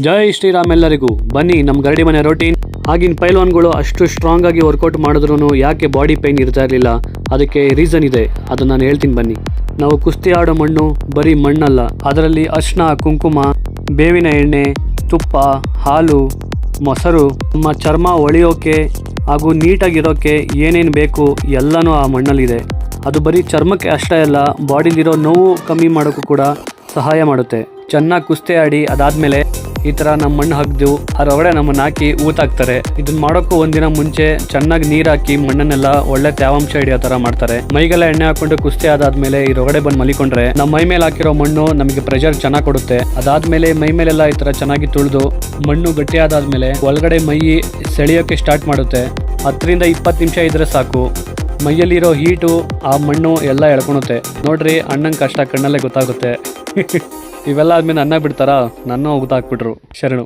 ಜೈ ಶ್ರೀರಾಮ್ ಎಲ್ಲರಿಗೂ. ಬನ್ನಿ ನಮ್ಮ ಗರಡಿ ಮನೆ ರೋಟೀನ್. ಆಗಿನ ಪೈಲ್ವಾನ್ಗಳು ಅಷ್ಟು ಸ್ಟ್ರಾಂಗ್ ಆಗಿ ವರ್ಕೌಟ್ ಮಾಡಿದ್ರು ಯಾಕೆ ಬಾಡಿ ಪೈನ್ ಇರ್ತಾ ಇರಲಿಲ್ಲ? ಅದಕ್ಕೆ ರೀಸನ್ ಇದೆ, ಅದನ್ನ ನಾನು ಹೇಳ್ತೀನಿ ಬನ್ನಿ. ನಾವು ಕುಸ್ತಿ ಆಡೋ ಮಣ್ಣು ಬರೀ ಮಣ್ಣಲ್ಲ, ಅದರಲ್ಲಿ ಅರಿಶಿನ, ಕುಂಕುಮ, ಬೇವಿನ ಎಣ್ಣೆ, ತುಪ್ಪ, ಹಾಲು, ಮೊಸರು, ನಮ್ಮ ಚರ್ಮ ಹೊಳೆಯೋಕೆ ಹಾಗೂ ನೀಟಾಗಿರೋಕೆ ಏನೇನು ಬೇಕು ಎಲ್ಲನೂ ಆ ಮಣ್ಣಲ್ಲಿದೆ. ಅದು ಬರೀ ಚರ್ಮಕ್ಕೆ ಅಷ್ಟೇ ಅಲ್ಲ, ಬಾಡಿಲಿರೋ ನೋವು ಕಮ್ಮಿ ಮಾಡೋಕ್ಕೂ ಕೂಡ ಸಹಾಯ ಮಾಡುತ್ತೆ. ಚೆನ್ನಾಗಿ ಕುಸ್ತಿ ಆಡಿ ಅದಾದಮೇಲೆ ಈ ಥರ ನಮ್ಮ ಮಣ್ಣು ಹಗ್ದು ಅದರೊಳಗಡೆ ನಮ್ಮನ್ನು ಹಾಕಿ ಊತಾಕ್ತಾರೆ. ಇದನ್ನ ಮಾಡೋಕ್ಕೂ ಒಂದಿನ ಮುಂಚೆ ಚೆನ್ನಾಗಿ ನೀರು ಹಾಕಿ ಮಣ್ಣನ್ನೆಲ್ಲ ಒಳ್ಳೆ ತೇವಾಂಶ ಹಿಡಿಯೋ ಥರ ಮಾಡ್ತಾರೆ. ಮೈಗೆಲ್ಲ ಎಣ್ಣೆ ಹಾಕೊಂಡು ಕುಸ್ತಿ ಆದಾದ್ಮೇಲೆ ಇದರೊಳಗಡೆ ಬಂದು ಮಲಿಕೊಂಡ್ರೆ ನಮ್ಮ ಮೈ ಮೇಲೆ ಹಾಕಿರೋ ಮಣ್ಣು ನಮಗೆ ಪ್ರೆಷರ್ ಚೆನ್ನಾಗಿ ಕೊಡುತ್ತೆ. ಅದಾದ್ಮೇಲೆ ಮೈ ಮೇಲೆಲ್ಲ ಈ ಥರ ಚೆನ್ನಾಗಿ ತುಳಿದು ಮಣ್ಣು ಗಟ್ಟಿ ಆದಾದ್ಮೇಲೆ ಒಳಗಡೆ ಮೈ ಸೆಳೆಯೋಕ್ಕೆ ಸ್ಟಾರ್ಟ್ ಮಾಡುತ್ತೆ. 10-20 ನಿಮಿಷ ಇದ್ರೆ ಸಾಕು, ಮೈಯಲ್ಲಿರೋ ಹೀಟು ಆ ಮಣ್ಣು ಎಲ್ಲ ಎಳ್ಕೊಳುತ್ತೆ. ನೋಡ್ರಿ, ಅಣ್ಣನ ಕಷ್ಟ ಕಣ್ಣಲ್ಲೇ ಗೊತ್ತಾಗುತ್ತೆ. ಇವೆಲ್ಲ ಆದ್ಮೇಲೆ ಅನ್ನ ಬಿಡ್ತಾರಾ? ನನ್ನ ಹೋಗ್ತಾಕ್ಬಿಟ್ರು ಶರಣು.